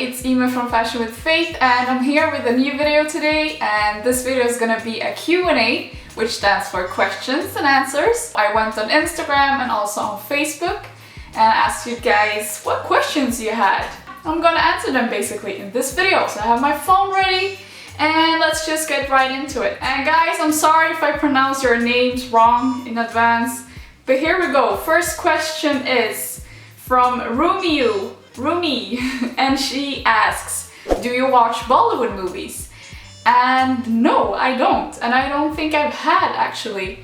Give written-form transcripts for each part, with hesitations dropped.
it's Ima from Fashion with Faith, and I'm here with a new video today, and this video is gonna be a Q&A, which stands for questions and answers. I went on Instagram and also on Facebook and asked you guys what questions you had. I'm gonna answer them basically in this video. So I have my phone ready and let's just get right into it. And guys, I'm sorry if I pronounce your names wrong in advance, but here we go. First question is from Rumi, and she asks, do you watch Bollywood movies? And no, I don't, and I don't think I've had actually.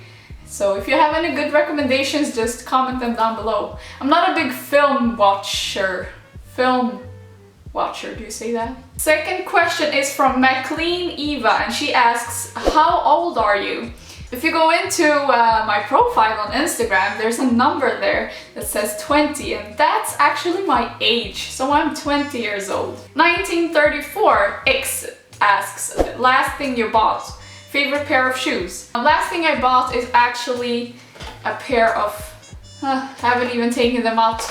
So if you have any good recommendations, just comment them down below. I'm not a big film watcher, do you say that? Second question is from McLean Eva, and she asks, how old are you? If you go into my profile on Instagram, there's a number there that says 20, and that's actually my age, so I'm 20 years old. 1934 X asks, last thing you bought, favorite pair of shoes? The last thing I bought is actually a pair of, haven't even taken them out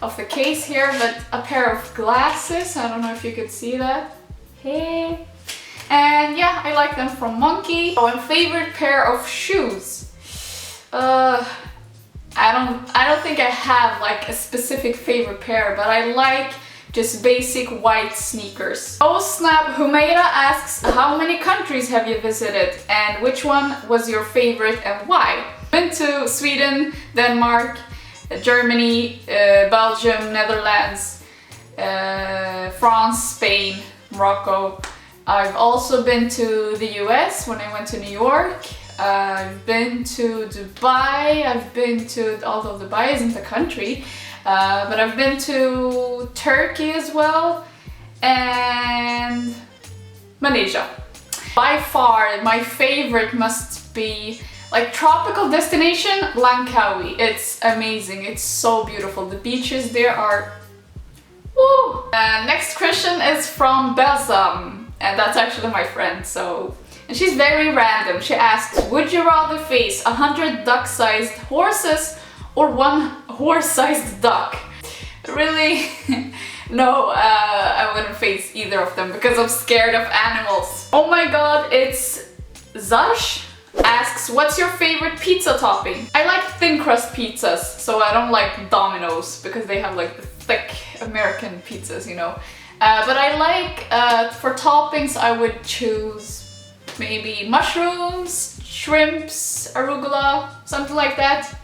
of the case here, but a pair of glasses. I don't know if you could see that. Hey. And yeah, I like them from Monkey. Oh, and favorite pair of shoes. I don't think I have like a specific favorite pair, but I like just basic white sneakers. Oh snap, Humaira asks, how many countries have you visited and which one was your favorite and why? Been to Sweden, Denmark, Germany, Belgium, Netherlands, France, Spain, Morocco. I've also been to the US when I went to New York. I've been to Dubai. Although Dubai isn't a country, but I've been to Turkey as well, and Malaysia. By far, my favorite must be like tropical destination, Langkawi. It's amazing. It's so beautiful. The beaches there are woo! Next question is from Belzam. And that's actually my friend, and she's very random. She asks, would you rather face 100 duck-sized horses or one horse-sized duck? Really? No, I wouldn't face either of them because I'm scared of animals. Oh my god, it's Zarsh asks, what's your favorite pizza topping? I like thin crust pizzas, so I don't like Domino's because they have like the thick American pizzas, you know. But I like, for toppings, I would choose maybe mushrooms, shrimps, arugula, something like that.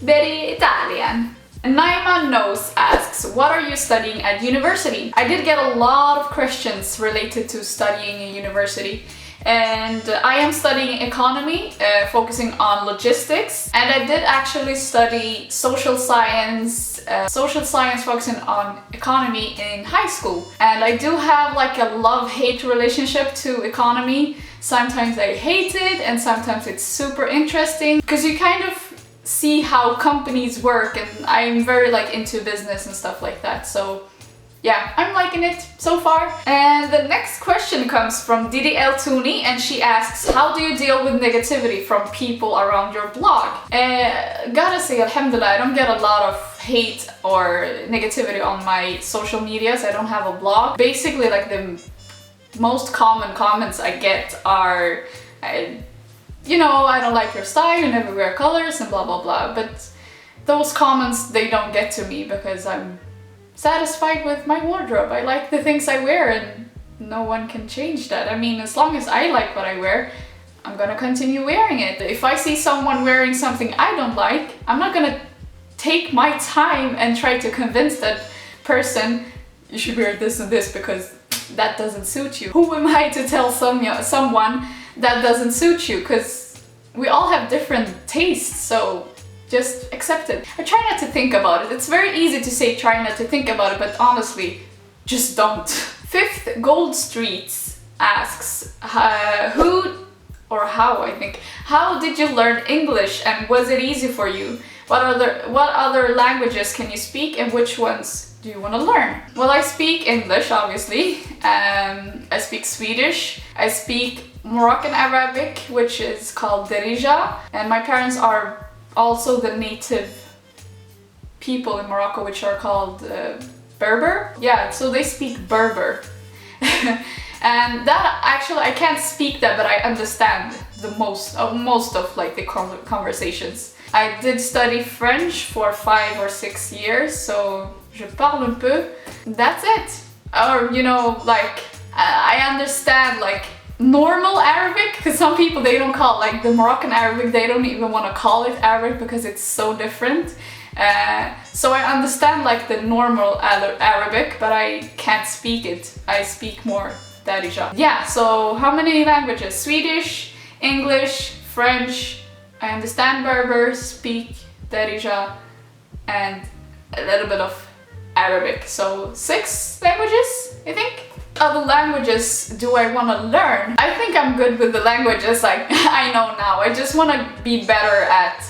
Very Italian. Naima Knows asks, what are you studying at university? I did get a lot of questions related to studying in university. And I am studying economy, focusing on logistics, and I did actually study social science focusing on economy in high school. And I do have like a love-hate relationship to economy. Sometimes I hate it and sometimes it's super interesting because you kind of see how companies work, and I'm very like into business and stuff like that. So yeah, I'm liking it so far. And the next question comes from Didi El Tuni, and she asks, how do you deal with negativity from people around your blog? Gotta say, Alhamdulilah, I don't get a lot of hate or negativity on my social medias. I don't have a blog. Basically, like the most common comments I get are, you know, I don't like your style, you never wear colors, and blah blah blah. But those comments, they don't get to me because I'm satisfied with my wardrobe. I like the things I wear and no one can change that. I mean, as long as I like what I wear, I'm gonna continue wearing it. If I see someone wearing something I don't like, I'm not gonna take my time and try to convince that person you should wear this and this because that doesn't suit you. Who am I to tell someone that doesn't suit you? Because we all have different tastes, so just accept it. I try not to think about it. It's very easy to say try not to think about it, but honestly, just don't. Fifth Gold Streets asks, how did you learn English and was it easy for you? What other languages can you speak and which ones do you want to learn? Well, I speak English, obviously. I speak Swedish. I speak Moroccan Arabic, which is called Darija, and my parents are also the native people in Morocco, which are called Berber? Yeah, so they speak Berber. And that actually, I can't speak that, but I understand the most of like the conversations. I did study French for 5 or 6 years, so je parle un peu. That's it. Or, you know, like, I understand like normal Arabic, because some people, they don't call it, like the Moroccan Arabic, they don't even want to call it Arabic because it's so different. So I understand like the normal Arabic, but I can't speak it. I speak more Darija. Yeah, so how many languages? Swedish, English, French, I understand Berber, speak Darija, and a little bit of Arabic. So 6 languages, I think. Other languages do I want to learn? I think I'm good with the languages, like I know now. I just want to be better at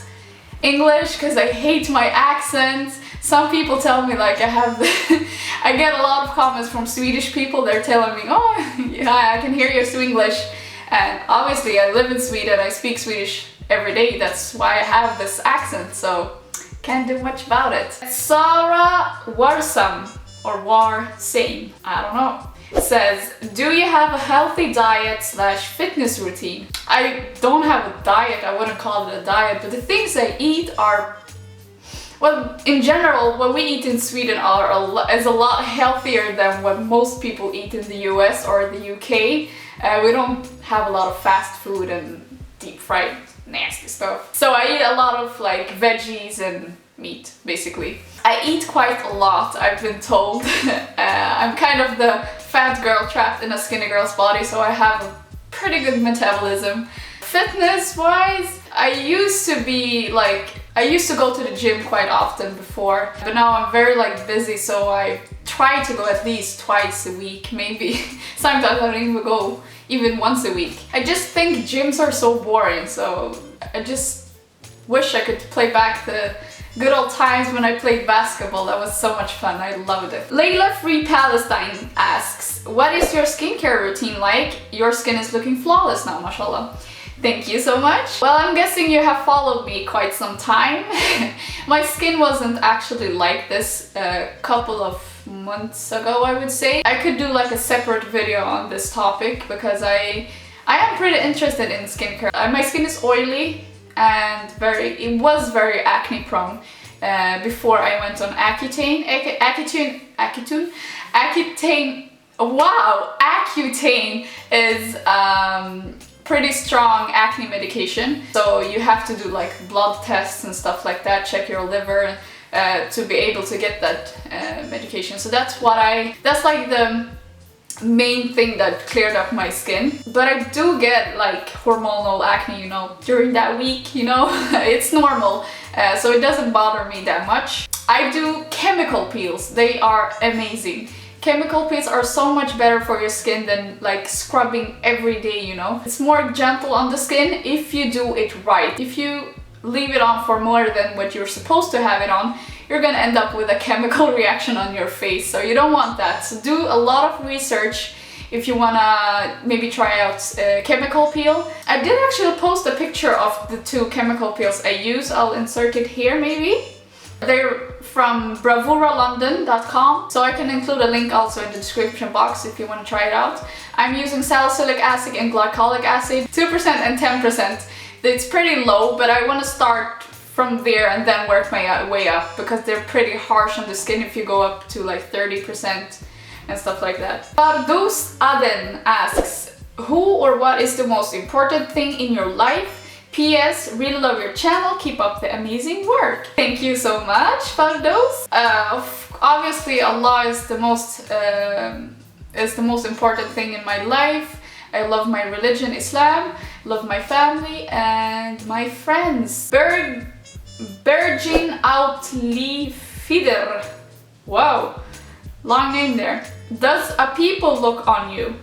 English because I hate my accent. Some people tell me like I get a lot of comments from Swedish people. They're telling me, oh yeah, I can hear your Swedish. And obviously I live in Sweden, I speak Swedish every day. That's why I have this accent, so can't do much about it. Sarah Warsam, or Warsame, I don't know, says, do you have a healthy diet / fitness routine? I don't have a diet, I wouldn't call it a diet, but the things I eat are, well, in general, what we eat in Sweden is a lot healthier than what most people eat in the US or the UK. We don't have a lot of fast food and deep fried nasty stuff. So I eat a lot of like veggies and meat, basically. I eat quite a lot, I've been told. I'm kind of the fat girl trapped in a skinny girl's body, so I have a pretty good metabolism. Fitness wise, I used to go to the gym quite often before, but now I'm very like busy, so I try to go at least twice a week, maybe. Sometimes I don't even go even once a week. I just think gyms are so boring, so I just wish I could play back the good old times when I played basketball. That was so much fun, I loved it. Layla Free Palestine asks, what is your skincare routine like? Your skin is looking flawless now, mashallah. Thank you so much. Well, I'm guessing you have followed me quite some time. My skin wasn't actually like this a couple of months ago, I would say. I could do like a separate video on this topic because I am pretty interested in skincare. My skin is oily and it was very acne prone before I went on Accutane. Wow, Accutane is pretty strong acne medication, so you have to do like blood tests and stuff like that, check your liver to be able to get that medication. So that's like the main thing that cleared up my skin. But I do get like hormonal acne, you know, during that week, you know. It's normal, so it doesn't bother me that much. I do chemical peels, they are amazing. Chemical peels are so much better for your skin than like scrubbing every day, you know. It's more gentle on the skin if you do it right. If you leave it on for more than what you're supposed to have it on, you're gonna end up with a chemical reaction on your face, so you don't want that. So do a lot of research if you wanna maybe try out a chemical peel. I did actually post a picture of the 2 chemical peels I use. I'll insert it here maybe. They're from bravuralondon.com, so I can include a link also in the description box if you want to try it out. I'm using salicylic acid and glycolic acid, 2% and 10%. It's pretty low, but I want to start from there and then work my way up because they're pretty harsh on the skin if you go up to like 30% and stuff like that. Bardus Aden asks, who or what is the most important thing in your life? P.S. Really love your channel, keep up the amazing work. Thank you so much, Fardos. Obviously Allah is the most important thing in my life. I love my religion, Islam, love my family and my friends. Bergin Outlifider. Wow, long name there. Does a people look on you?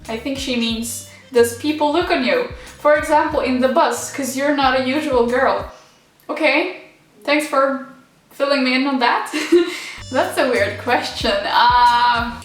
I think she means, does people look on you? For example, in the bus, because you're not a usual girl. Okay, thanks for filling me in on that. That's a weird question.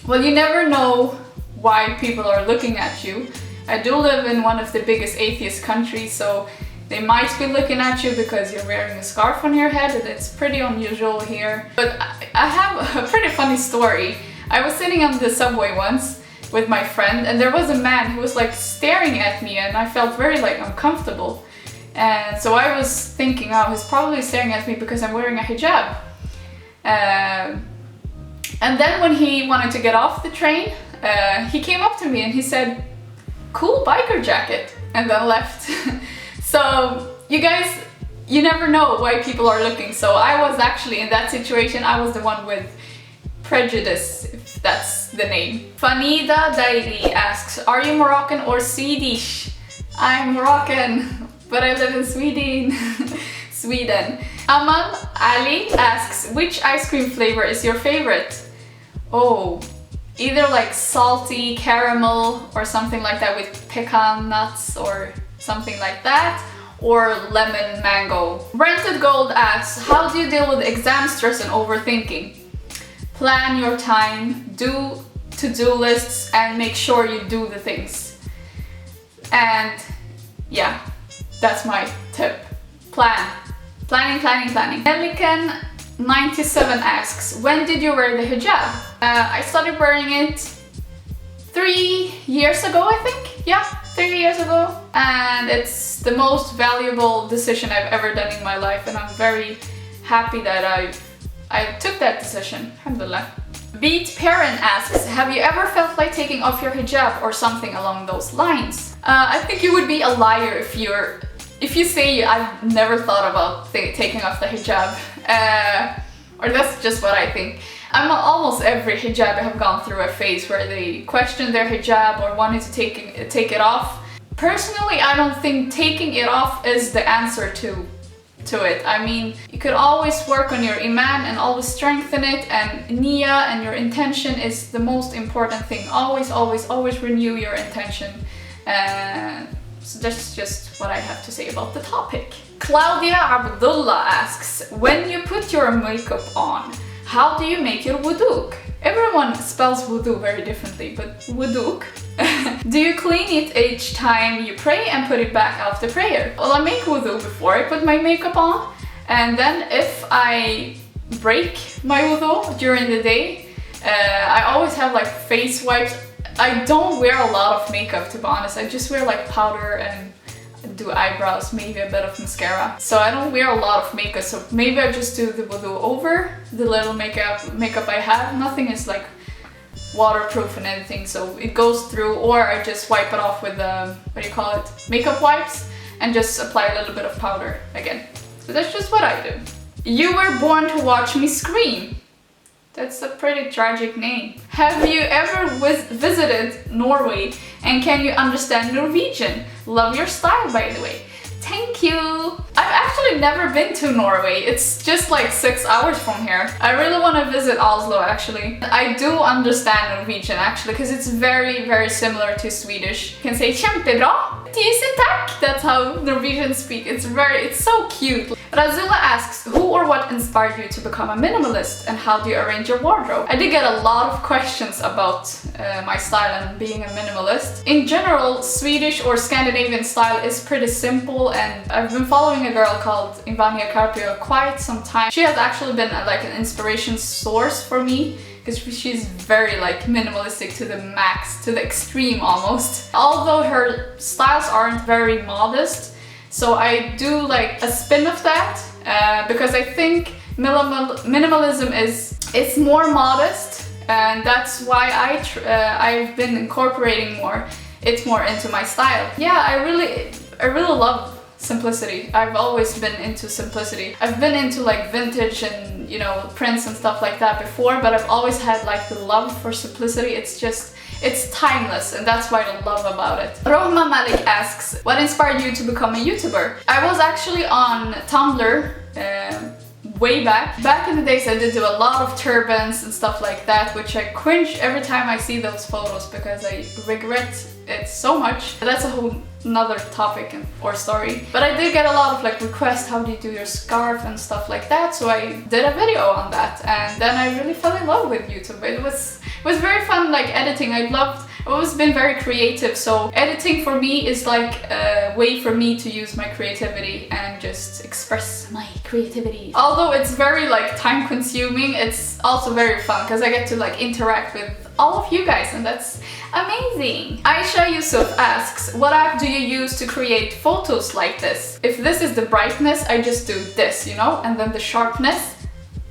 Well, you never know why people are looking at you. I do live in one of the biggest atheist countries, so They might be looking at you because you're wearing a scarf on your head, and it's pretty unusual here. But I have a pretty funny story. I was sitting on the subway once with my friend, and there was a man who was like staring at me, and I felt very like uncomfortable. And so I was thinking, oh, he's probably staring at me because I'm wearing a hijab. And then when he wanted to get off the train, he came up to me and he said, "Cool biker jacket," and then left. So you guys, you never know why people are looking. So I was actually in that situation, I was the one with prejudice, if that's the name. Fanida Daily asks, are you Moroccan or Swedish? I'm Moroccan, but I live in Sweden. Aman Ali asks, which ice cream flavor is your favorite? Oh, either like salty caramel or something like that with pecan nuts or something like that, or lemon mango. Rented Gold asks, how do you deal with exam stress and overthinking? Plan your time, do to-do lists, and make sure you do the things. And yeah, that's my tip. Planning. Pelican 97 asks, when did you wear the hijab? I started wearing it 3 years ago, I think. Yeah, 3 years ago. And it's the most valuable decision I've ever done in my life, and I'm very happy that I took that decision. Alhamdulilah. Beat Parent asks, have you ever felt like taking off your hijab or something along those lines? I think you would be a liar if you say I've never thought about taking off the hijab. Or that's just what I think. Almost every hijab I have gone through a phase where they questioned their hijab or wanted to take it off. Personally, I don't think taking it off is the answer to it. I mean, you could always work on your iman and always strengthen it, and niyyah and your intention is the most important thing. Always renew your intention. So that's just what I have to say about the topic. Claudia Abdullah asks, when you put your makeup on, how do you make your wudhu? Everyone spells wudhu very differently, but wudhu. Do you clean it each time you pray and put it back after prayer? Well, I make wudhu before I put my makeup on, and then if I break my wudhu during the day, I always have like face wipes. I don't wear a lot of makeup, to be honest. I just wear like powder and do eyebrows, maybe a bit of mascara. So I don't wear a lot of makeup, so maybe I just do the wudhu over the little makeup I have. Nothing is like waterproof and anything, so it goes through, or I just wipe it off with makeup wipes, and just apply a little bit of powder again. So that's just what I do. You were born to watch me scream. That's a pretty tragic name. Have you ever visited Norway, and can you understand Norwegian? Love your style, by the way. Thank you! I've actually never been to Norway. It's just like 6 hours from here. I really want to visit Oslo, actually. I do understand Norwegian, actually, because it's very, very similar to Swedish. You can say kjempebra. Tusen tack! That's how Norwegians speak. It's so cute. Razula asks, who or what inspired you to become a minimalist, and how do you arrange your wardrobe? I did get a lot of questions about my style and being a minimalist. In general, Swedish or Scandinavian style is pretty simple, and I've been following a girl called Ivania Carpio quite some time. She has actually been like an inspiration source for me, because she's very like minimalistic to the max, to the extreme almost. Although her styles aren't very modest, so I do like a spin of that, because I think minimalism it's more modest, and that's why I've been incorporating it more into my style. Yeah, I really love simplicity. I've always been into simplicity. I've been into like vintage and, you know, prints and stuff like that before, but I've always had like the love for simplicity. It's timeless, and that's what I love about it. Rohma Malik asks, what inspired you to become a YouTuber? I was actually on Tumblr way back in the days. I did do a lot of turbans and stuff like that, which I cringe every time I see those photos because I regret it so much. That's a whole another topic or story. But I did get a lot of like requests, how do you do your scarf and stuff like that, so I did a video on that, and then I really fell in love with YouTube. It was very fun, like editing. I loved I've always been very creative, so editing for me is like a way for me to use my creativity and just express my creativity. Although it's very like time consuming, it's also very fun because I get to like interact with all of you guys, and that's amazing. Aisha Yusuf asks, what app do you use to create photos like this? If this is the brightness, I just do this, you know, and then the sharpness.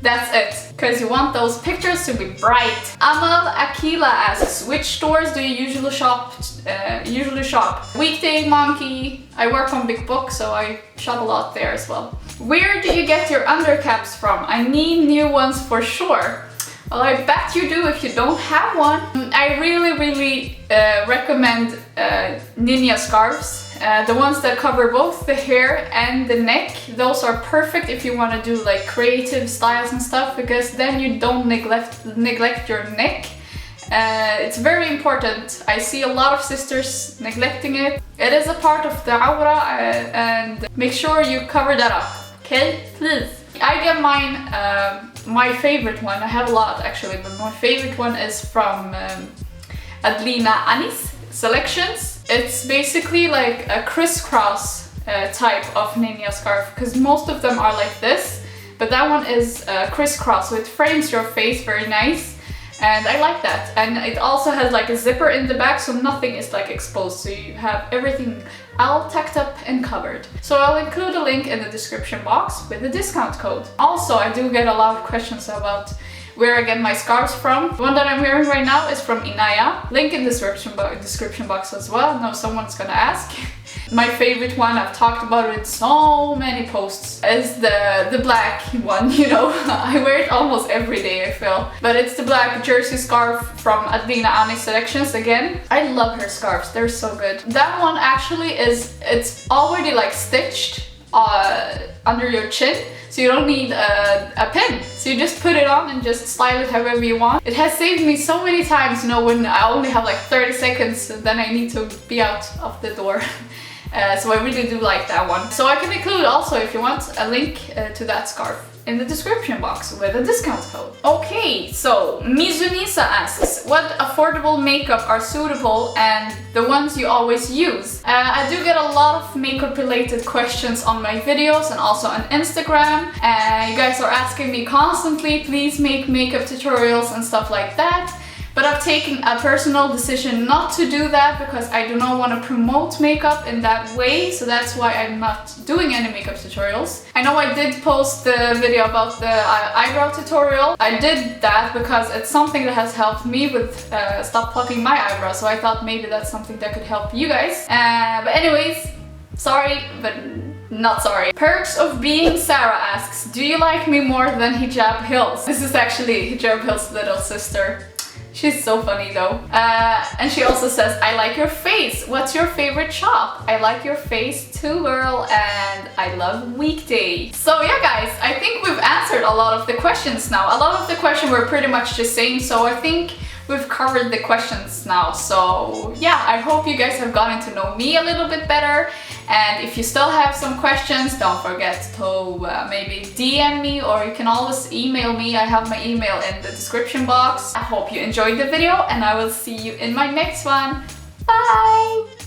That's it, because you want those pictures to be bright. Amal Akila asks, which stores do you usually shop? Weekday Monkey. I work on Big Book, so I shop a lot there as well. Where do you get your undercaps from? I need new ones for sure. Well, I bet you do if you don't have one. I really recommend Ninja scarves. The ones that cover both the hair and the neck. Those are perfect if you want to do like creative styles and stuff, because then you don't neglect your neck. It's very important. I see a lot of sisters neglecting it. It is a part of the Awra, and make sure you cover that up, okay? Please. I get mine, my favorite one, I have a lot actually, but my favorite one is from Adlina Anis Selections. It's basically like a crisscross type of Ninja scarf, because most of them are like this, but that one is crisscross, so it frames your face very nice, and I like that. And it also has like a zipper in the back, so nothing is like exposed, so you have everything all tucked up and covered. So I'll include a link in the description box with the discount code. Also, I do get a lot of questions about where I get my scarves from. The one that I'm wearing right now is from Inayah. Link in the description box as well. I know someone's gonna ask. My favorite one, I've talked about it in so many posts, is the black one, you know. I wear it almost every day, I feel. But it's the black jersey scarf from Adlina Anis Selections again. I love her scarves, they're so good. That one actually it's already like stitched under your chin, so you don't need a pin. So you just put it on and just style it however you want. It has saved me so many times, you know, when I only have like 30 seconds and then I need to be out of the door. So I really do like that one. So I can include also, if you want, a link to that scarf in the description box with a discount code. Okay, so Mizunisa asks, what affordable makeup are suitable and the ones you always use? I do get a lot of makeup related questions on my videos and also on Instagram. You guys are asking me constantly, please make makeup tutorials and stuff like that. But I've taken a personal decision not to do that because I do not want to promote makeup in that way, so that's why I'm not doing any makeup tutorials. I know I did post the video about the eyebrow tutorial. I did that because it's something that has helped me with stop plucking my eyebrows, so I thought maybe that's something that could help you guys. But anyways, sorry, but not sorry. Perks of Being Sarah asks, do you like me more than Hijab Hills? This is actually Hijab Hills' little sister. She's so funny though. And she also says, I like your face. What's your favorite shop? I like your face too, girl, and I love Weekday. So yeah guys, I think we've answered a lot of the questions now. A lot of the questions were pretty much the same, so I think we've covered the questions now. So yeah, I hope you guys have gotten to know me a little bit better. And if you still have some questions, don't forget to maybe DM me, or you can always email me. I have my email in the description box. I hope you enjoyed the video, and I will see you in my next one. Bye!